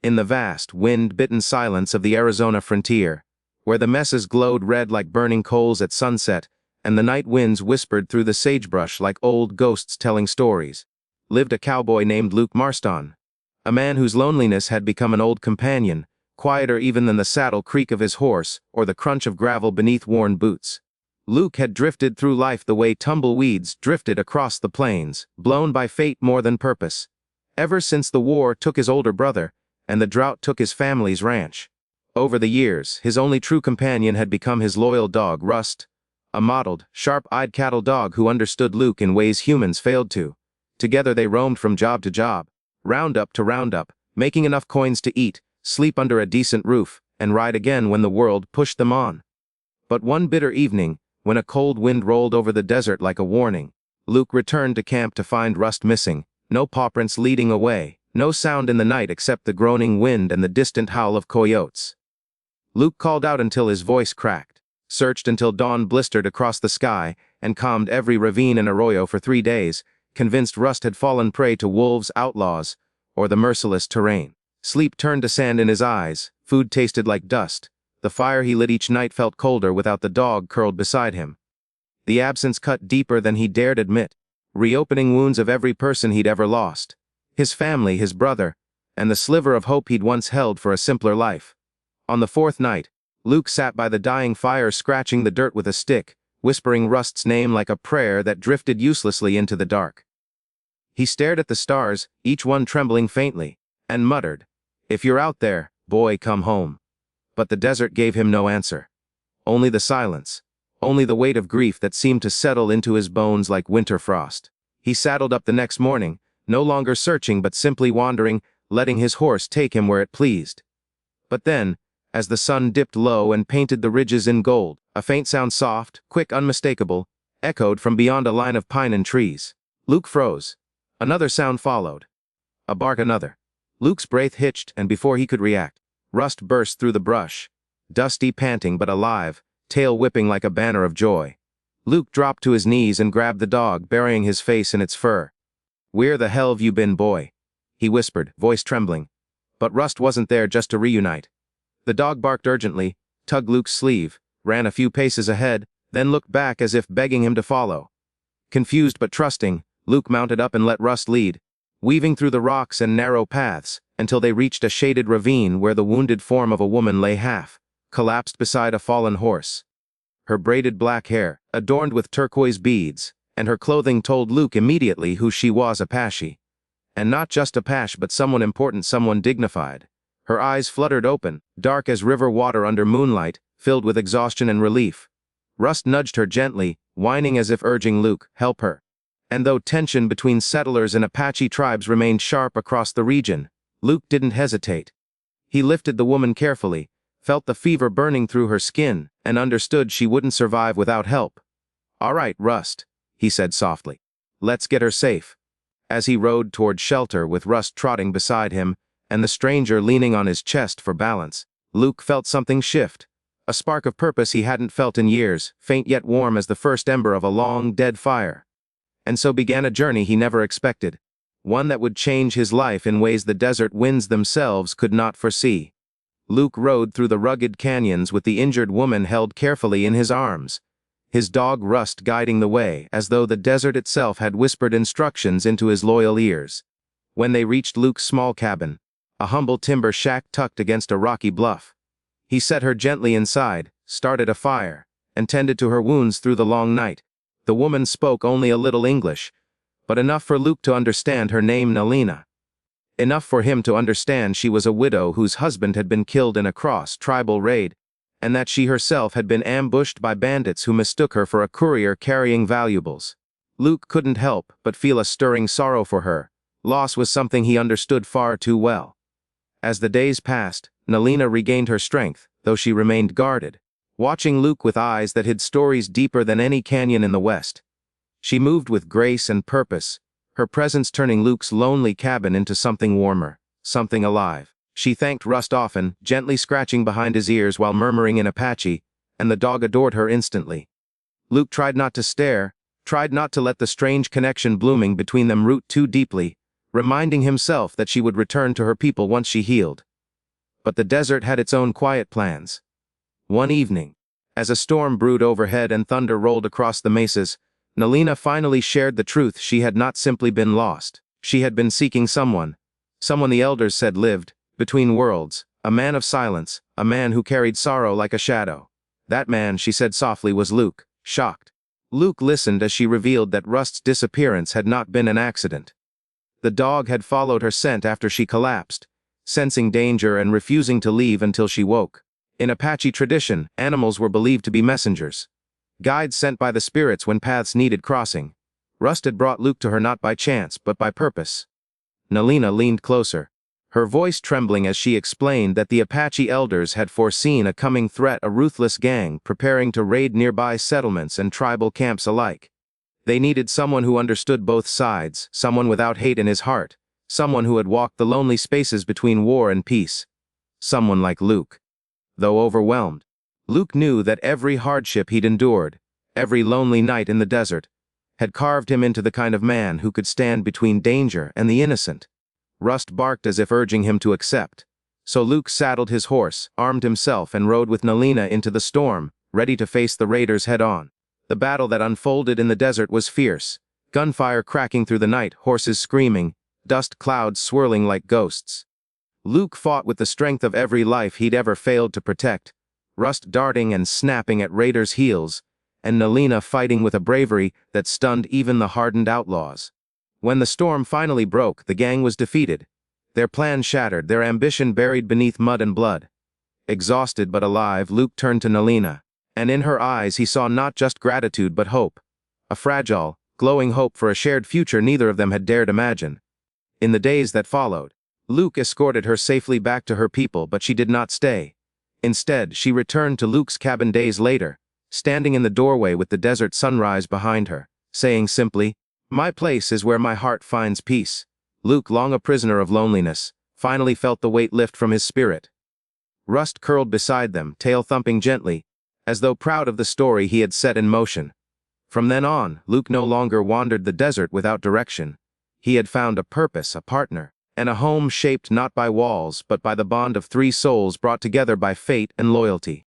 in the vast, wind-bitten silence of the Arizona frontier, where the mesas glowed red like burning coals at sunset, and the night winds whispered through the sagebrush like old ghosts telling stories, lived a cowboy named Luke Marston, a man whose loneliness had become an old companion, quieter even than the saddle creak of his horse or the crunch of gravel beneath worn boots. Luke had drifted through life the way tumbleweeds drifted across the plains, blown by fate more than purpose, ever since the war took his older brother, and the drought took his family's ranch. Over the years, his only true companion had become his loyal dog, Rust, a mottled, sharp-eyed cattle dog who understood Luke in ways humans failed to. Together they roamed from job to job, roundup to roundup, making enough coins to eat, sleep under a decent roof, and ride again when the world pushed them on. But one bitter evening, when a cold wind rolled over the desert like a warning, Luke returned to camp to find Rust missing, no pawprints leading away, no sound in the night except the groaning wind and the distant howl of coyotes. Luke called out until his voice cracked, searched until dawn blistered across the sky, and combed every ravine and arroyo for 3 days, convinced Rust had fallen prey to wolves, outlaws, or the merciless terrain. Sleep turned to sand in his eyes, food tasted like dust, the fire he lit each night felt colder without the dog curled beside him. The absence cut deeper than he dared admit, reopening wounds of every person he'd ever lost. His family, his brother, and the sliver of hope he'd once held for a simpler life. On the 4th night, Luke sat by the dying fire scratching the dirt with a stick, whispering Rust's name like a prayer that drifted uselessly into the dark. He stared at the stars, each one trembling faintly, and muttered, "If you're out there, boy, come home." But the desert gave him no answer. Only the silence, only the weight of grief that seemed to settle into his bones like winter frost. He saddled up the next morning, no longer searching but simply wandering, letting his horse take him where it pleased. But then, as the sun dipped low and painted the ridges in gold, a faint sound, soft, quick, unmistakable, echoed from beyond a line of pine and trees. Luke froze. Another sound followed. A bark, another. Luke's breath hitched, and before he could react, Rust burst through the brush, dusty, panting but alive, tail whipping like a banner of joy. Luke dropped to his knees and grabbed the dog, burying his face in its fur. "Where the hell've you been, boy?" he whispered, voice trembling. But Rust wasn't there just to reunite. The dog barked urgently, tugged Luke's sleeve, ran a few paces ahead, then looked back as if begging him to follow. Confused but trusting, Luke mounted up and let Rust lead, weaving through the rocks and narrow paths, until they reached a shaded ravine where the wounded form of a woman lay half, collapsed beside a fallen horse. Her braided black hair, adorned with turquoise beads, and her clothing told Luke immediately who she was, Apache. And not just Apache but someone important, someone dignified. Her eyes fluttered open, dark as river water under moonlight, filled with exhaustion and relief. Rust nudged her gently, whining as if urging Luke, help her. And though tension between settlers and Apache tribes remained sharp across the region, Luke didn't hesitate. He lifted the woman carefully, felt the fever burning through her skin, and understood she wouldn't survive without help. "All right, Rust," he said softly. "Let's get her safe." As he rode toward shelter with Rust trotting beside him, and the stranger leaning on his chest for balance, Luke felt something shift. A spark of purpose he hadn't felt in years, faint yet warm as the first ember of a long, dead fire. And so began a journey he never expected, one that would change his life in ways the desert winds themselves could not foresee. Luke rode through the rugged canyons with the injured woman held carefully in his arms, his dog Rust guiding the way, as though the desert itself had whispered instructions into his loyal ears. When they reached Luke's small cabin, a humble timber shack tucked against a rocky bluff, he set her gently inside, started a fire, and tended to her wounds through the long night. The woman spoke only a little English, but enough for Luke to understand her name, Nalina. Enough for him to understand she was a widow whose husband had been killed in a cross-tribal raid, and that she herself had been ambushed by bandits who mistook her for a courier carrying valuables. Luke couldn't help but feel a stirring sorrow for her. Loss was something he understood far too well. As the days passed, Nalina regained her strength, though she remained guarded, watching Luke with eyes that hid stories deeper than any canyon in the West. She moved with grace and purpose, her presence turning Luke's lonely cabin into something warmer, something alive. She thanked Rust often, gently scratching behind his ears while murmuring in Apache, and the dog adored her instantly. Luke tried not to stare, tried not to let the strange connection blooming between them root too deeply, reminding himself that she would return to her people once she healed. But the desert had its own quiet plans. One evening, as a storm brewed overhead and thunder rolled across the mesas, Nalina finally shared the truth. She had not simply been lost. She had been seeking someone the elders said lived between worlds, a man of silence, a man who carried sorrow like a shadow. That man, she said softly, was Luke. Shocked, Luke listened as she revealed that Rust's disappearance had not been an accident. The dog had followed her scent after she collapsed, sensing danger and refusing to leave until she woke. In Apache tradition, animals were believed to be messengers, guides sent by the spirits when paths needed crossing. Rust had brought Luke to her not by chance, but by purpose. Nalina leaned closer, her voice trembling as she explained that the Apache elders had foreseen a coming threat, a ruthless gang preparing to raid nearby settlements and tribal camps alike. They needed someone who understood both sides, someone without hate in his heart, someone who had walked the lonely spaces between war and peace. Someone like Luke. Though overwhelmed, Luke knew that every hardship he'd endured, every lonely night in the desert, had carved him into the kind of man who could stand between danger and the innocent. Rust barked as if urging him to accept. So Luke saddled his horse, armed himself, and rode with Nalina into the storm, ready to face the raiders head-on. The battle that unfolded in the desert was fierce, gunfire cracking through the night, horses screaming, dust clouds swirling like ghosts. Luke fought with the strength of every life he'd ever failed to protect, Rust darting and snapping at raiders' heels, and Nalina fighting with a bravery that stunned even the hardened outlaws. When the storm finally broke, the gang was defeated, their plan shattered, their ambition buried beneath mud and blood. Exhausted but alive, Luke turned to Nalina, and in her eyes he saw not just gratitude but hope. A fragile, glowing hope for a shared future neither of them had dared imagine. In the days that followed, Luke escorted her safely back to her people, but she did not stay. Instead, she returned to Luke's cabin days later, standing in the doorway with the desert sunrise behind her, saying simply, "My place is where my heart finds peace." Luke, long a prisoner of loneliness, finally felt the weight lift from his spirit. Rust curled beside them, tail thumping gently, as though proud of the story he had set in motion. From then on, Luke no longer wandered the desert without direction. He had found a purpose, a partner, and a home shaped not by walls but by the bond of three souls brought together by fate and loyalty.